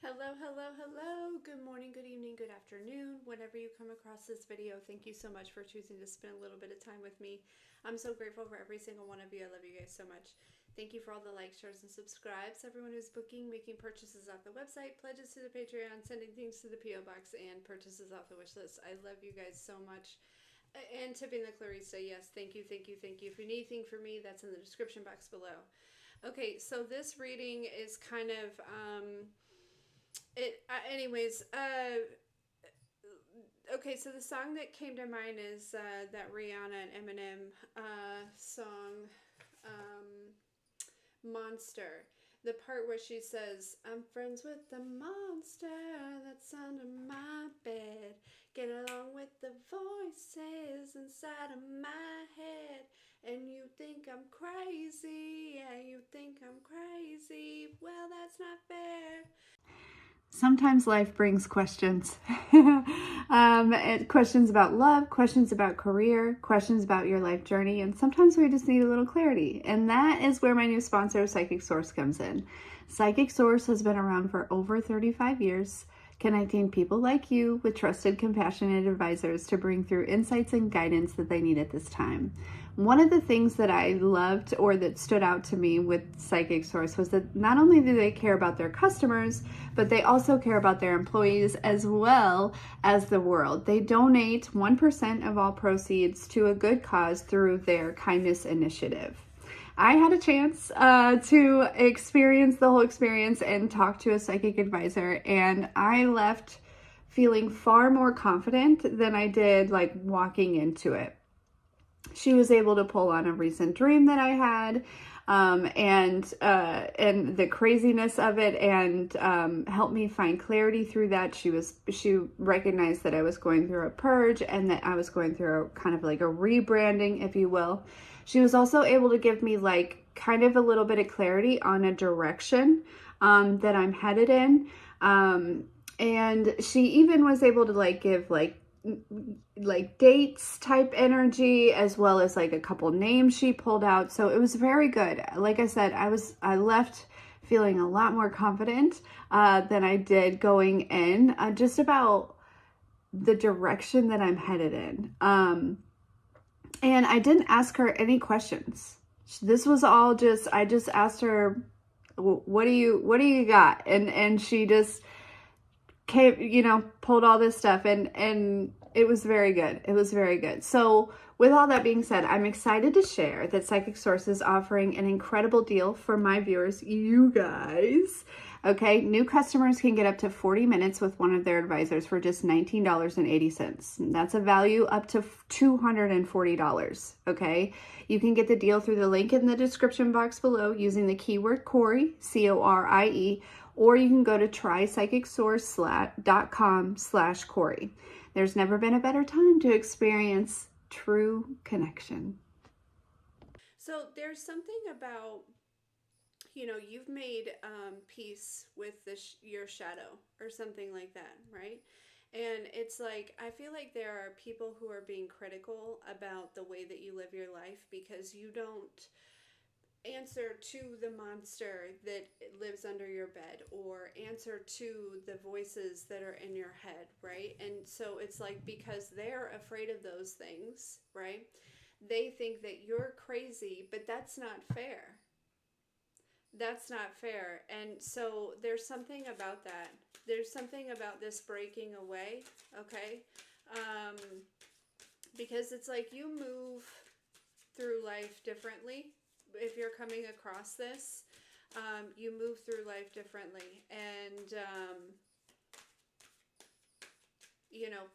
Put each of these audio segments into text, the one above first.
Hello, hello, hello. Good morning, good evening, good afternoon. Whenever you come across this video, thank you so much for choosing to spend a little bit of time with me. I'm so grateful for every single one of you. I love you guys so much. Thank you for all the likes, shares, and subscribes. Everyone who's booking, making purchases off the website, pledges to the Patreon, sending things to the P.O. Box, and purchases off the wish list. I love you guys so much. And tipping the Clarissa, yes, thank you, thank you, thank you. If you need anything from me, that's in the description box below. Okay, so this reading is kind of anyways, okay, so the song that came to mind is that Rihanna and Eminem song, Monster. The part where she says, I'm friends with the monster that's under my bed. Get along with the voices inside of my head. And you think I'm crazy, yeah, you think I'm crazy. Well, that's not fair. Sometimes life brings questions. Questions about love, questions about career, questions about your life journey, and sometimes we just need a little clarity. And that is where my new sponsor, Psychic Source, comes in. Psychic Source has been around for over 35 years, connecting people like you with trusted, compassionate advisors to bring through insights and guidance that they need at this time. One of the things that I loved or that stood out to me with Psychic Source was that not only do they care about their customers, but they also care about their employees as well as the world. They donate 1% of all proceeds to a good cause through their kindness initiative. I had a chance to experience the whole experience and talk to a psychic advisor, and I left feeling far more confident than I did like walking into it. She was able to pull on a recent dream that I had, and the craziness of it, and help me find clarity through that. She recognized that I was going through a purge and that I was going through a kind of like a rebranding, if you will. She was also able to give me like kind of a little bit of clarity on a direction that I'm headed in, and she even was able to like give like dates type energy, as well as like a couple names she pulled out. So it was very good. Like I said, I left feeling a lot more confident than I did going in, just about the direction that I'm headed in. And I didn't ask her any questions. This was all just, I just asked her, what do you got? And she just came, pulled all this stuff, and it was very good. It was very good. So with all that being said, I'm excited to share that Psychic Source is offering an incredible deal for my viewers, you guys. Okay, new customers can get up to 40 minutes with one of their advisors for just $19.80. That's a value up to $240, okay? You can get the deal through the link in the description box below using the keyword Corie, Corie, or you can go to trypsychicsource.com/Corie. There's never been a better time to experience true connection. So there's something about, you've made peace with your shadow or something like that, right? And it's like, I feel like there are people who are being critical about the way that you live your life because you don't answer to the monster that lives under your bed, or answer to the voices that are in your head, right? And so it's like, because they're afraid of those things, right? They think that you're crazy, but that's not fair. That's not fair. And so there's something about that. There's something about this breaking away, okay? Um, because it's like you move through life differently. If you're coming across this, you move through life differently. And,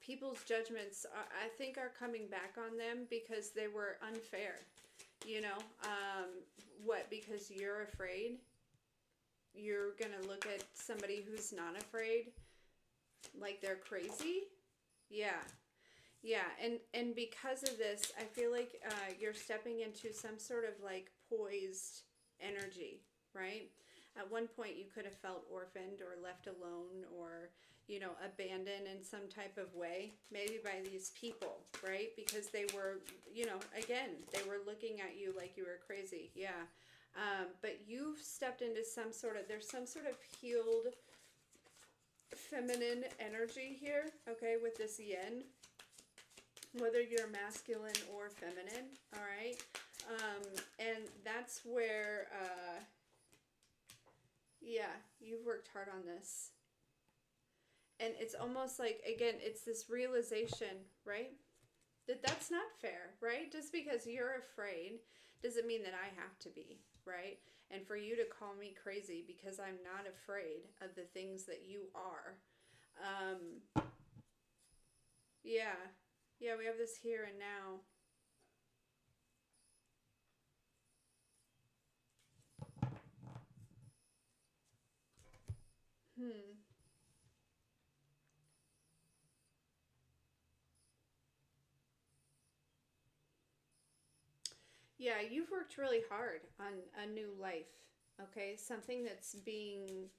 people's judgments, I think, are coming back on them because they were unfair. What, because you're afraid? You're going to look at somebody who's not afraid like they're crazy? Yeah. Yeah, and because of this, I feel like you're stepping into some sort of like poised energy, right? At one point, you could have felt orphaned or left alone, or, abandoned in some type of way, maybe by these people, right? Because they were, again, they were looking at you like you were crazy. Yeah. But you've stepped into there's some sort of healed feminine energy here, okay, with this yin, whether you're masculine or feminine, all right? And that's where, yeah, you've worked hard on this. And it's almost like, again, it's this realization, right? That's not fair, right? Just because you're afraid doesn't mean that I have to be, right? And for you to call me crazy because I'm not afraid of the things that you are. Yeah. Yeah, we have this here and now. Yeah, you've worked really hard on a new life, okay? Something that's being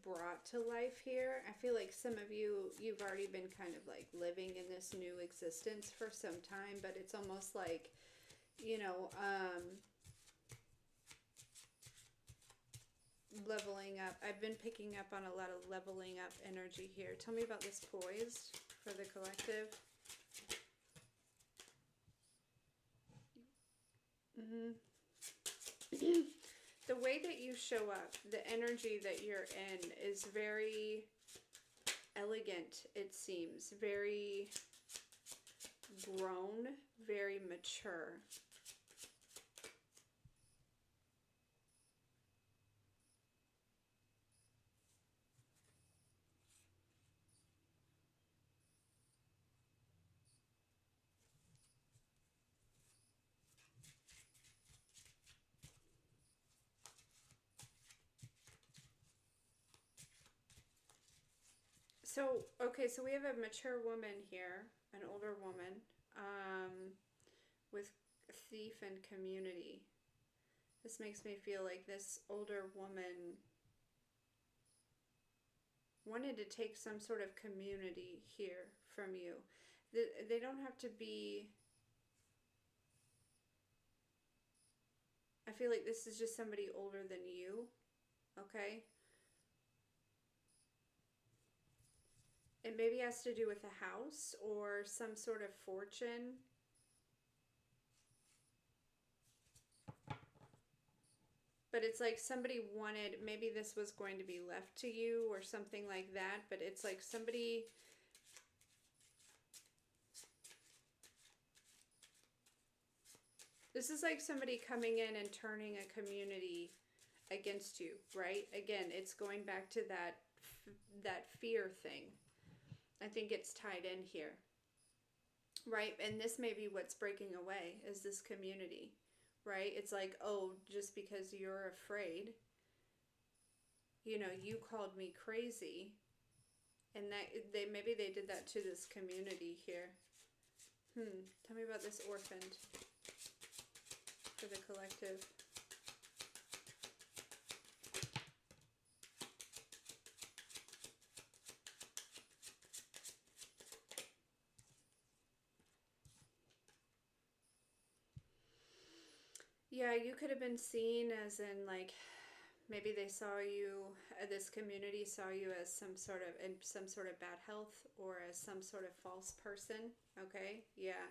brought to life here. I feel like some of you've already been kind of like living in this new existence for some time, but it's almost like, you know, leveling up. I've been picking up on a lot of leveling up energy here. Tell me about this poised for the collective. The way that you show up, the energy that you're in is very elegant, it seems. Very grown, very mature. So, okay, so we have a mature woman here, an older woman, with thief and community. This makes me feel like this older woman wanted to take some sort of community here from you. They don't have to be... I feel like this is just somebody older than you, okay? It maybe has to do with a house or some sort of fortune. But it's like somebody wanted, maybe this was going to be left to you or something like that, but it's like somebody... This is like somebody coming in and turning a community against you, right? Again, it's going back to that fear thing. I think it's tied in here, right? And this may be what's breaking away, is this community, right? It's like, oh, just because you're afraid, you know, you called me crazy, and that maybe they did that to this community here. Tell me about this orphaned for the collective. Yeah, you could have been seen as in like, maybe they saw you, this community saw you as some sort of, in some sort of bad health or as some sort of false person, okay? Yeah.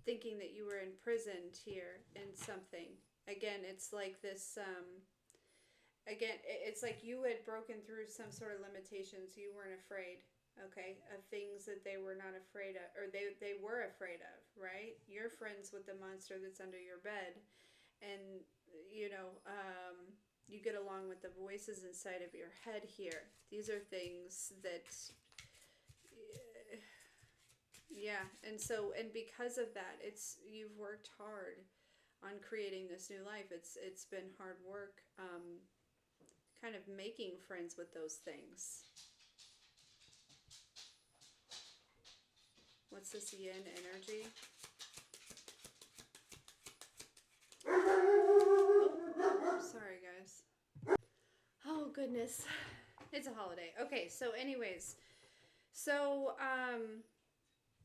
Thinking that you were imprisoned here in something. Again, it's like this, again, it's like you had broken through some sort of limitations. You weren't afraid, okay, of things that they were not afraid of, or they were afraid of, right? You're friends with the monster that's under your bed, and, you know, you get along with the voices inside of your head here. These are things that, yeah, and so, and because of that, you've worked hard on creating this new life. It's been hard work, kind of making friends with those things. What's this yin energy? Oh, sorry guys. Oh goodness. It's a holiday. Okay, so anyways. So,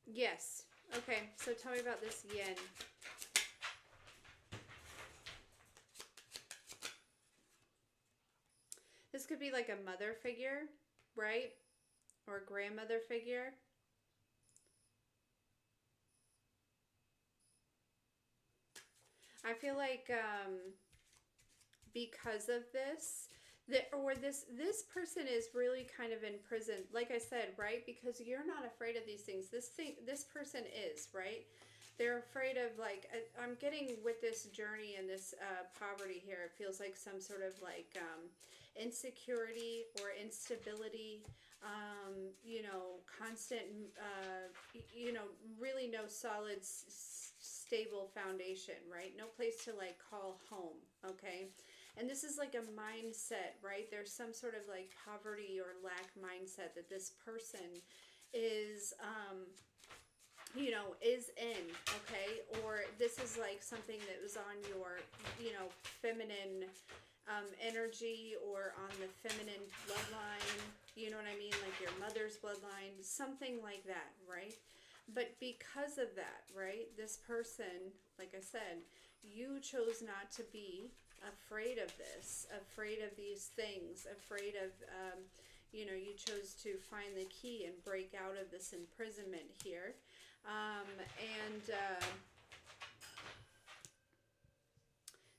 yes. Okay, so tell me about this yin. This could be like a mother figure, right? Or a grandmother figure. I feel like because of this, this person is really kind of in prison, like I said, right? Because you're not afraid of these things. This person is, right? They're afraid of, like, I'm getting with this journey and this poverty here, it feels like some sort of like insecurity or instability, you know, constant, you know, really no solid stable foundation, right? No place to like call home, okay? And this is like a mindset, right? There's some sort of like poverty or lack mindset that this person is, you know, is in, okay? Or this is like something that was on your, you know, feminine energy, or on the feminine bloodline, you know what I mean? Like your mother's bloodline, something like that, right? But because of that, right, this person, like I said, you chose not to be afraid of this, afraid of these things, afraid of, you know, you chose to find the key and break out of this imprisonment here. And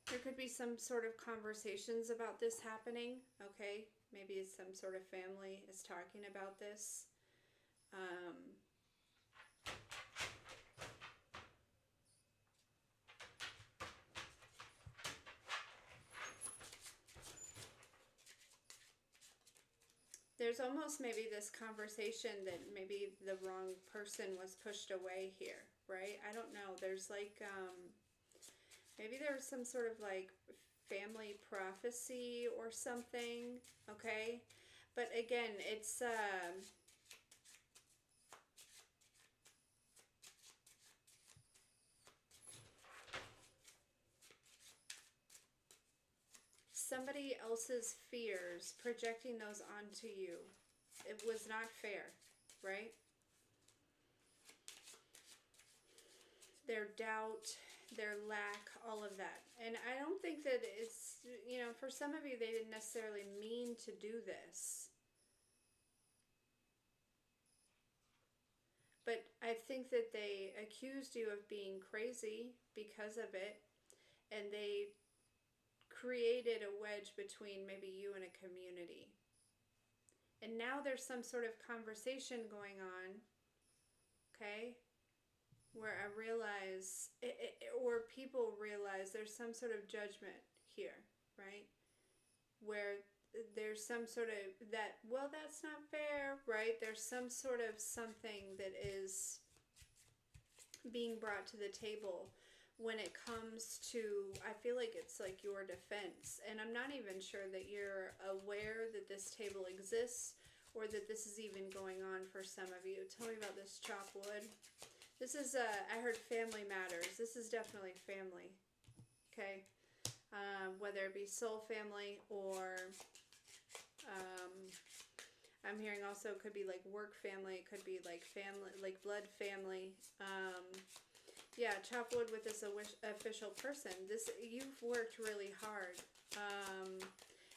there could be some sort of conversations about this happening, okay? Maybe some sort of family is talking about this. There's almost maybe this conversation that maybe the wrong person was pushed away here, right? I don't know. There's like, maybe there was some sort of like family prophecy or something, okay? But again, it's, somebody else's fears, projecting those onto you. It was not fair, right? Their doubt, their lack, all of that. And I don't think that it's, you know, for some of you, they didn't necessarily mean to do this. But I think that they accused you of being crazy because of it. And they created a wedge between maybe you and a community. And now there's some sort of conversation going on, okay, where I realize, or people realize there's some sort of judgment here, right? Where there's some sort of that, well, that's not fair, right? There's some sort of something that is being brought to the table when it comes to, I feel like it's like your defense. And I'm not even sure that you're aware that this table exists, or that this is even going on for some of you. Tell me about this chop wood. This is, I heard family matters. This is definitely family, okay? Whether it be soul family, or I'm hearing also it could be like work family. It could be like family, like blood family. Yeah, chop wood with this official person. This, you've worked really hard,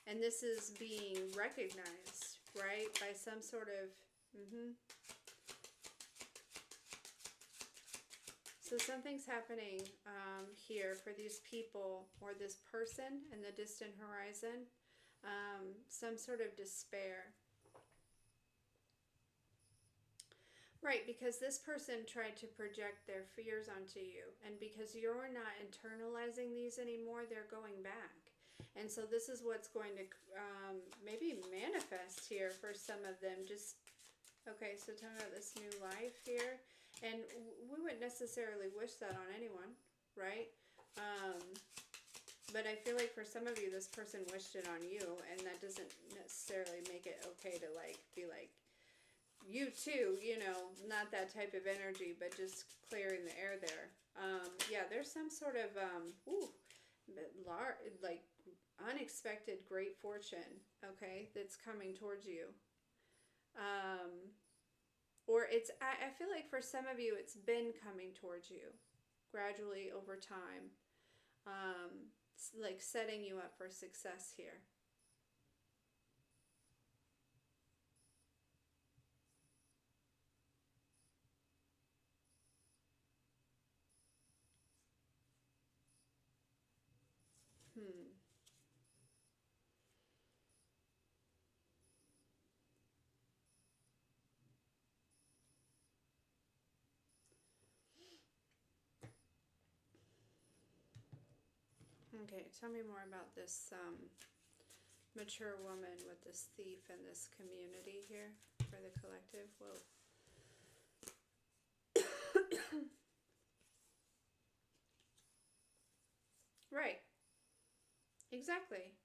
and this is being recognized, right, by some sort of. So something's happening here for these people, or this person in the distant horizon. Some sort of despair. Right, because this person tried to project their fears onto you. And because you're not internalizing these anymore, they're going back. And so this is what's going to maybe manifest here for some of them. Just, okay, so tell me about this new life here. And we wouldn't necessarily wish that on anyone, right? But I feel like for some of you, this person wished it on you. And that doesn't necessarily make it okay to like be like, you too, you know, not that type of energy, but just clearing the air there. Yeah, there's some sort of, like unexpected great fortune, okay, that's coming towards you. Or it's, I feel like for some of you, it's been coming towards you gradually over time, like setting you up for success here. Okay, tell me more about this mature woman with this thief and this community here for the collective. Whoa. Right. Exactly.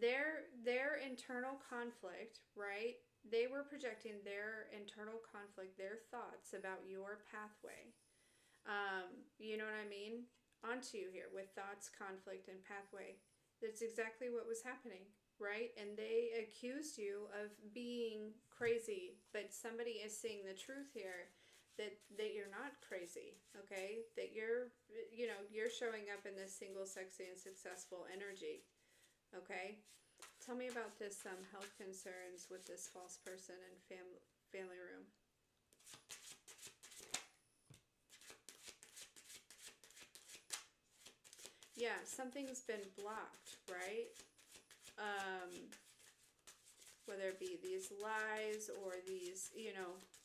Their internal conflict, right? They were projecting their internal conflict, their thoughts about your pathway. You know what I mean? Onto you here with thoughts, conflict, and pathway. That's exactly what was happening, right? And they accused you of being crazy, but somebody is seeing the truth here that you're not crazy, okay? That you're showing up in this single, sexy, and successful energy, okay? Tell me about this health concerns with this false person and family room. Yeah, something's been blocked, right? Whether it be these lies or these,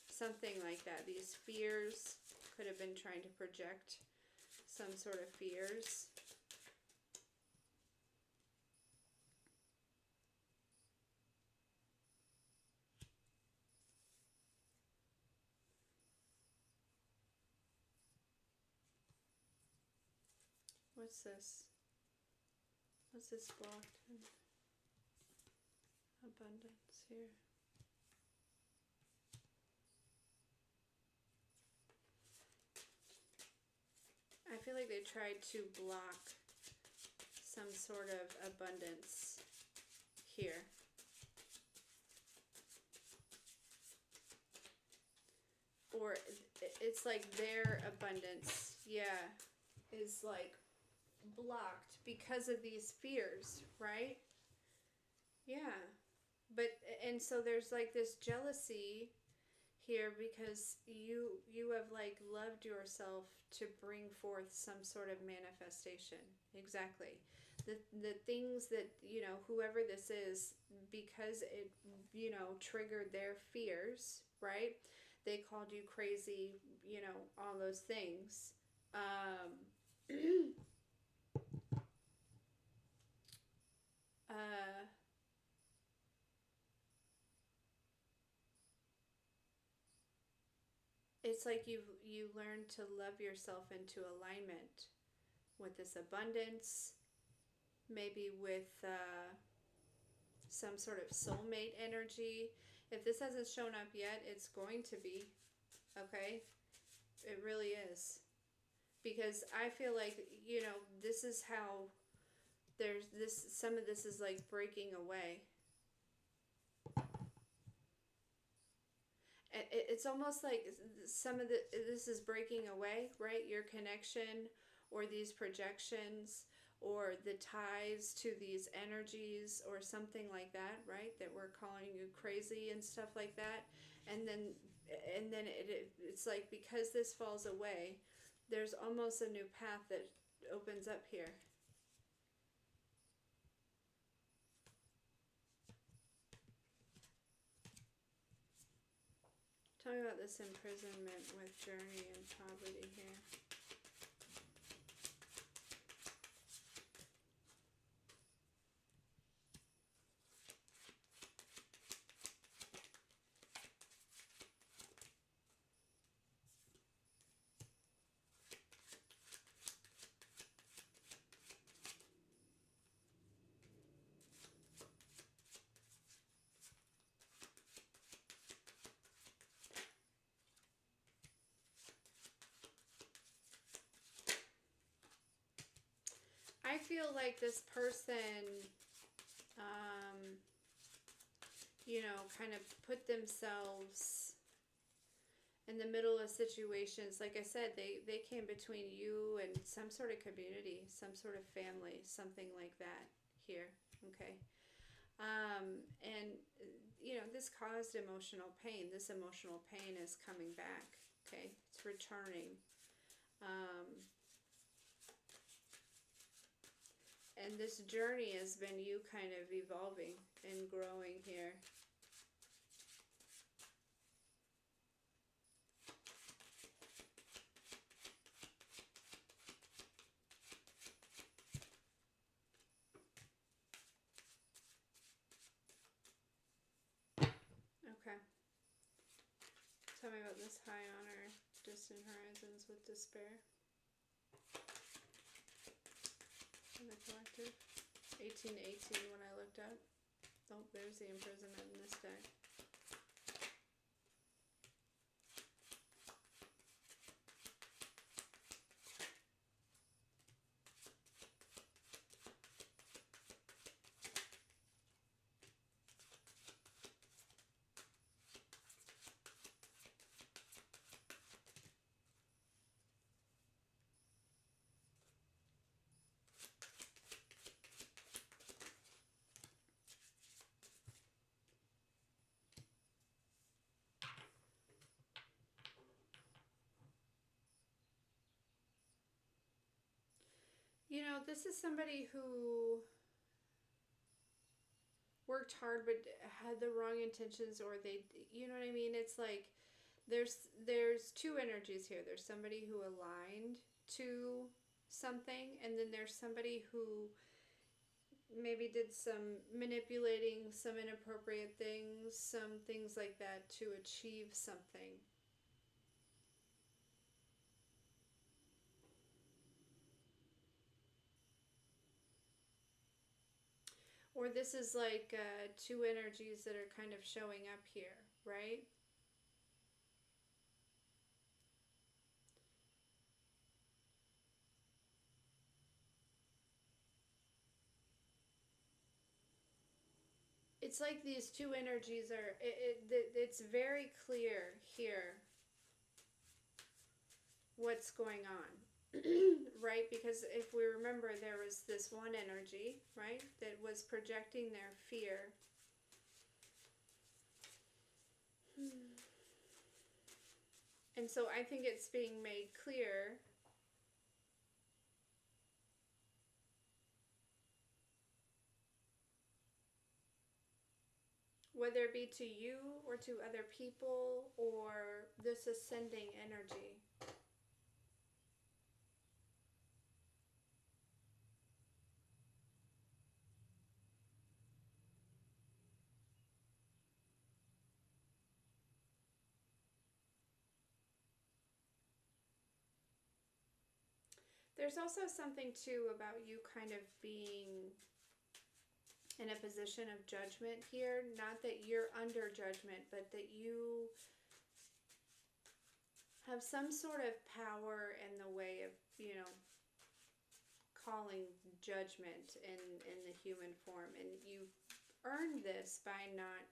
something like that. These fears could have been trying to project some sort of fears. What's this? What's this blocked? Abundance here. I feel like they tried to block some sort of abundance here. Or it's like their abundance, yeah, is like blocked because of these fears, right? Yeah. And so there's like this jealousy here because you have like loved yourself to bring forth some sort of manifestation. Exactly. The things that, whoever this is, because it, triggered their fears, right? They called you crazy, all those things. uh it's like you learn to love yourself into alignment with this abundance, maybe with some sort of soulmate energy. If this hasn't shown up yet, it's going to be, okay? It really is. Because I feel like, this is how there's this, some of this is like breaking away. It's almost like some of this is breaking away, right? Your connection or these projections or the ties to these energies or something like that, right? That we're calling you crazy and stuff like that. And then it's like because this falls away, there's almost a new path that opens up here. Tell me about this imprisonment with journey and poverty here. I feel like this person, kind of put themselves in the middle of situations. Like I said, they came between you and some sort of community, some sort of family, something like that here, okay? And, this caused emotional pain. This emotional pain is coming back, okay? It's returning. And this journey has been you kind of evolving and growing here. Okay. Tell me about this high honor, distant horizons with despair. In the collective. 1818 when I looked up. Oh, there's the imprisonment in this deck. You know, this is somebody who worked hard but had the wrong intentions, or they, you know what I mean? It's like there's two energies here. There's somebody who aligned to something, and then there's somebody who maybe did some manipulating, some inappropriate things, some things like that to achieve something. Or this is like two energies that are kind of showing up here, right? It's like these two energies are, it's very clear here what's going on. Right? Because if we remember, there was this one energy, right, that was projecting their fear. And so I think it's being made clear whether it be to you or to other people or this ascending energy. There's also something too about you kind of being in a position of judgment here. Not that you're under judgment, but that you have some sort of power in the way of, you know, calling judgment in the human form. And you've earned this by not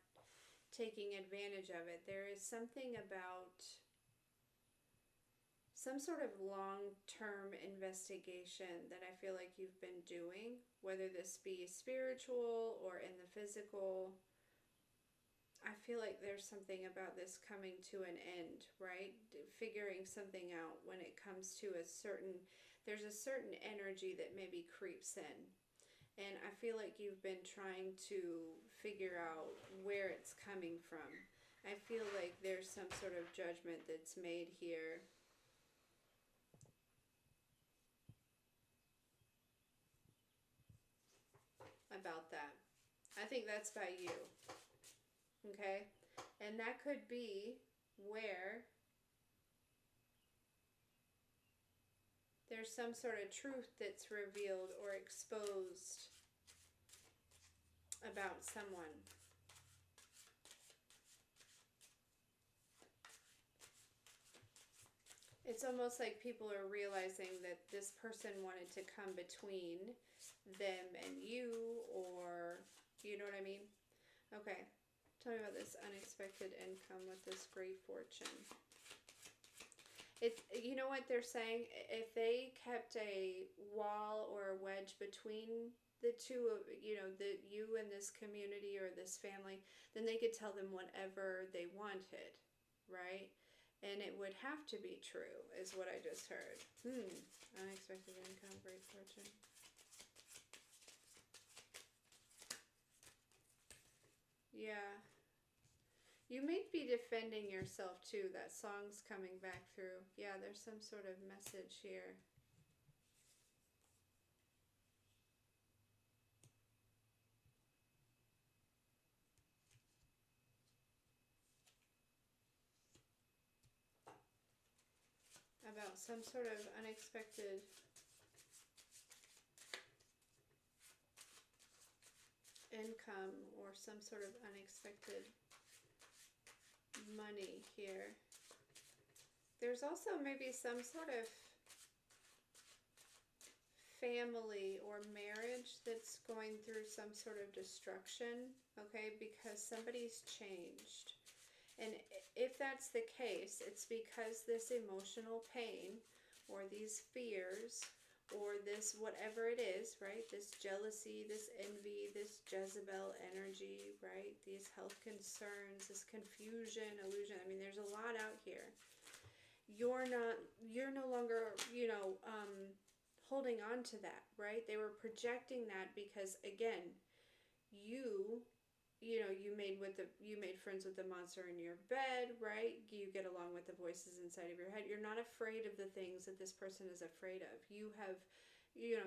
taking advantage of it. There is something about some sort of long-term investigation that I feel like you've been doing, whether this be spiritual or in the physical. I feel like there's something about this coming to an end, right? Figuring something out when it comes to there's a certain energy that maybe creeps in. And I feel like you've been trying to figure out where it's coming from. I feel like there's some sort of judgment that's made here. About that. I think that's by you. Okay? And that could be where there's some sort of truth that's revealed or exposed about someone. It's almost like people are realizing that this person wanted to come between them and you, or, you know what I mean? Okay, tell me about this unexpected income with this great fortune. It's, you know what they're saying? If they kept a wall or a wedge between the two of, you know, you and this community or this family, then they could tell them whatever they wanted, right? And it would have to be true, is what I just heard. Unexpected income, great fortune. Yeah. You may be defending yourself too. That song's coming back through. Yeah, there's some sort of message here. About some sort of unexpected income or some sort of unexpected money here. There's also maybe some sort of family or marriage that's going through some sort of destruction, okay, because somebody's changed. And if that's the case, it's because this emotional pain or these fears or this whatever it is, right? This jealousy, this envy, this Jezebel energy, right? These health concerns, this confusion, illusion. I mean, there's a lot out here. You're no longer, holding on to that, right? They were projecting that because, again, you made friends with the monster in your bed, right? You get along with the voices inside of your head. You're not afraid of the things that this person is afraid of. You have,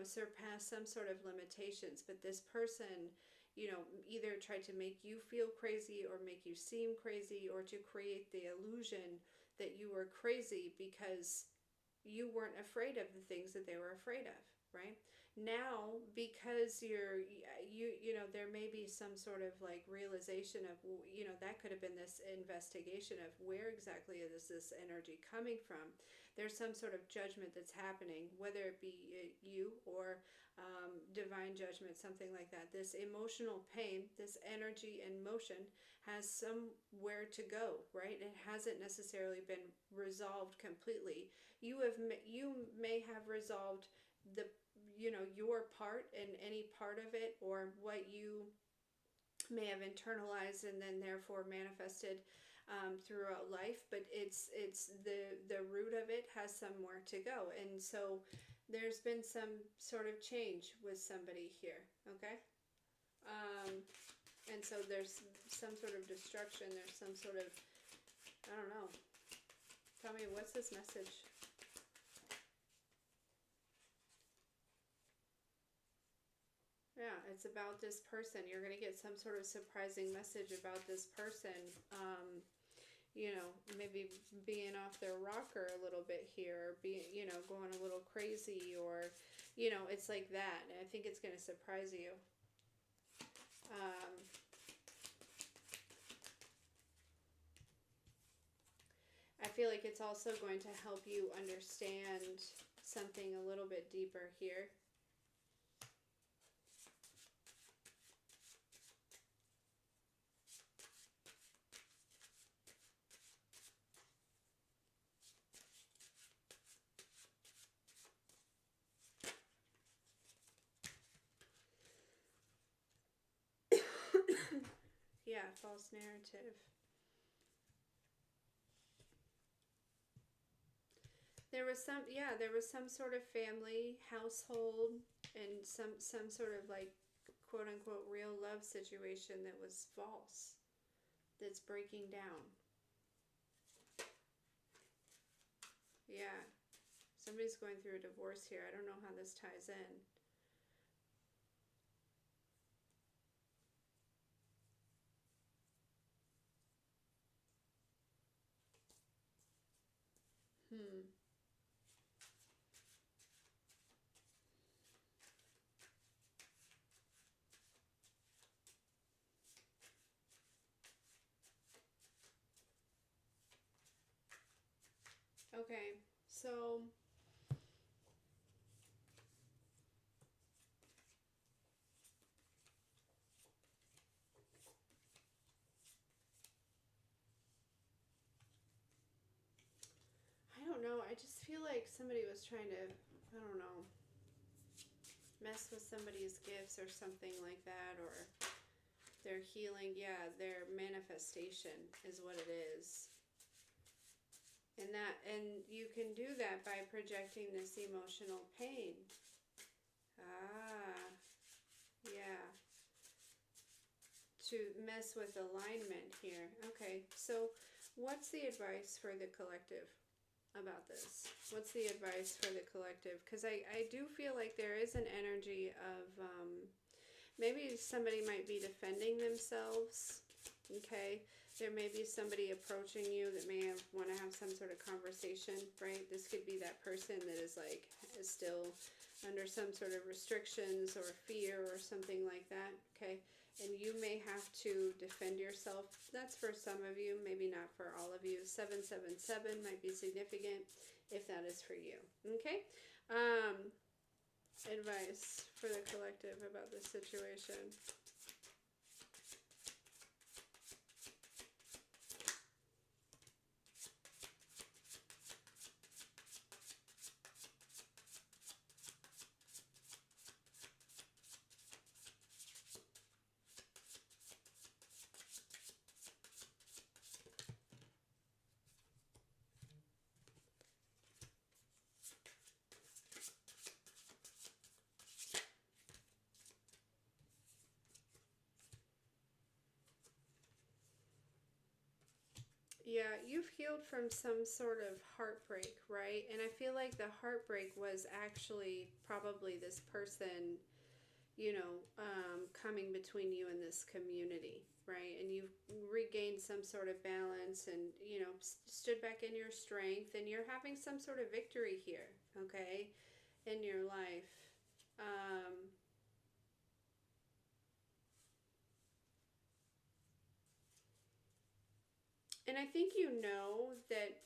surpassed some sort of limitations, but this person, either tried to make you feel crazy or make you seem crazy or to create the illusion that you were crazy because you weren't afraid of the things that they were afraid of, right? Now, because there may be some sort of like realization of, that could have been this investigation of where exactly is this energy coming from. There's some sort of judgment that's happening, whether it be you or divine judgment, something like that. This emotional pain, this energy and motion has somewhere to go, right? It hasn't necessarily been resolved completely. You may have resolved the your part in any part of it, or what you may have internalized and then therefore manifested throughout life, but it's the root of it has somewhere to go. And so there's been some sort of change with somebody here, okay? And so there's some sort of destruction, there's some sort of, I don't know, tell me, what's this message? Yeah, it's about this person. You're going to get some sort of surprising message about this person. Maybe being off their rocker a little bit here, being, going a little crazy, or, it's like that. And I think it's going to surprise you. I feel like it's also going to help you understand something a little bit deeper here. Yeah, false narrative. There was some sort of family, household, and some sort of like quote unquote real love situation that was false, that's breaking down. Yeah. Somebody's going through a divorce here. I don't know how this ties in. Okay, so I don't know. I just feel like somebody was trying to, I don't know, mess with somebody's gifts or something like that, or their healing. Yeah, their manifestation is what it is. And you can do that by projecting this emotional pain. Ah, yeah. to mess with alignment here. Okay, so what's the advice for the collective about this? What's the advice for the collective? Because I do feel like there is an energy of maybe somebody might be defending themselves. Okay, there may be somebody approaching you that may want to have some sort of conversation, right? This could be that person that is still under some sort of restrictions or fear or something like that, okay? And you may have to defend yourself. That's for some of you, maybe not for all of you. 777 might be significant if that is for you, okay? Advice for the collective about this situation. Yeah, you've healed from some sort of heartbreak, right? And I feel like the heartbreak was actually probably this person, coming between you and this community, right? And you've regained some sort of balance and, stood back in your strength, and you're having some sort of victory here, okay, in your life. And I think that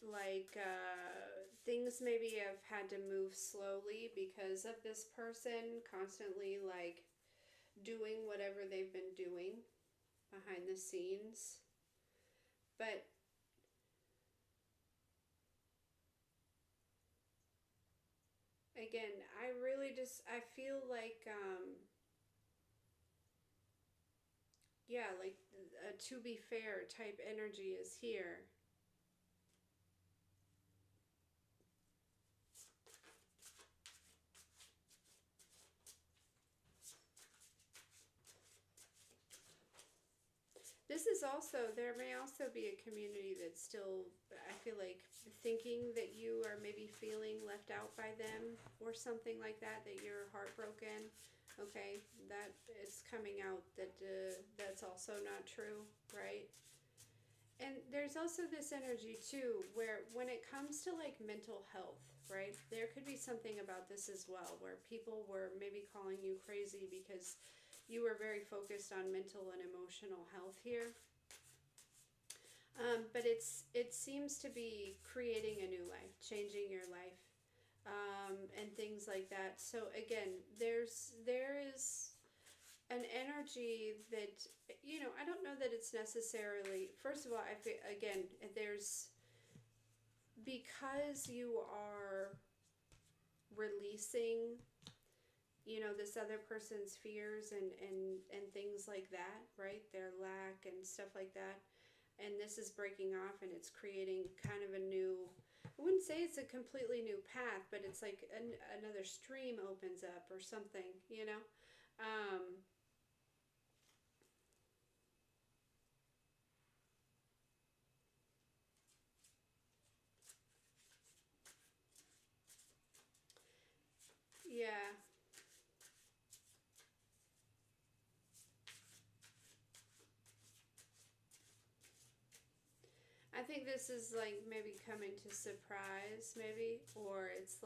things maybe have had to move slowly because of this person constantly doing whatever they've been doing behind the scenes. But again, I feel like, yeah, like a to be fair type energy is here. This is also, there may also be a community that's still, I feel like, thinking that you are maybe feeling left out by them or something like that, that you're heartbroken. Okay, that is coming out that that's also not true, right? And there's also this energy too, where when it comes to mental health, right, there could be something about this as well, where people were maybe calling you crazy because you were very focused on mental and emotional health here. But it seems to be creating a new life, changing your life, and things like that. So again, there is an energy that, I don't know that it's necessarily, first of all, I feel, again, there's, because you are releasing, this other person's fears and things like that, right? Their lack and stuff like that. And this is breaking off and it's creating kind of a new, I wouldn't say it's a completely new path, but it's like another stream opens up or something, Yeah. I think this is maybe coming to surprise, maybe, or it's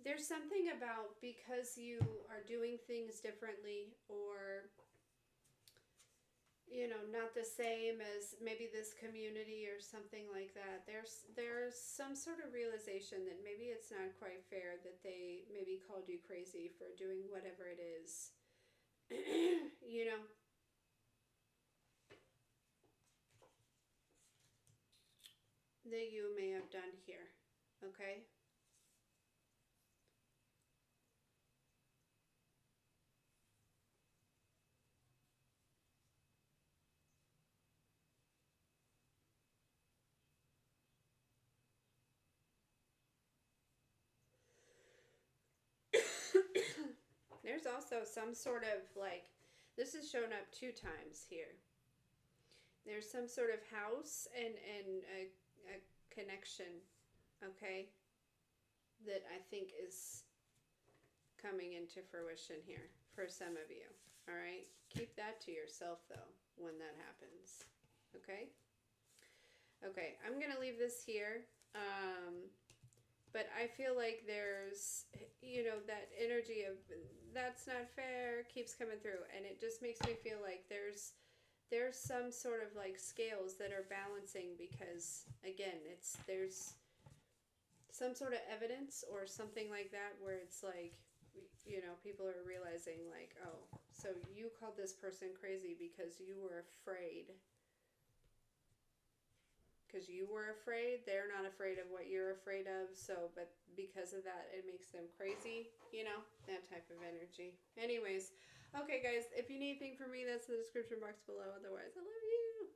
there's something about, because you are doing things differently, or not the same as maybe this community or something like that. There's some sort of realization that maybe it's not quite fair that they maybe called you crazy for doing whatever it is, that you may have done here. Okay? also some sort of like, this is shown up 2 times here. There's some sort of house and a connection, okay, that I think is coming into fruition here for some of you. All right, keep that to yourself though when that happens. Okay. Okay, I'm gonna leave this here. But I feel like there's, you know, that energy of that's not fair keeps coming through, and it just makes me feel like there's some sort of like scales that are balancing, because again, there's some sort of evidence or something like that where it's like, you know, people are realizing like, oh, so you called this person crazy because you were afraid. Because you were afraid, they're not afraid of what you're afraid of, so, but because of that, it makes them crazy, you know, that type of energy. Anyways, okay guys, if you need anything from me, that's in the description box below. Otherwise, I love you.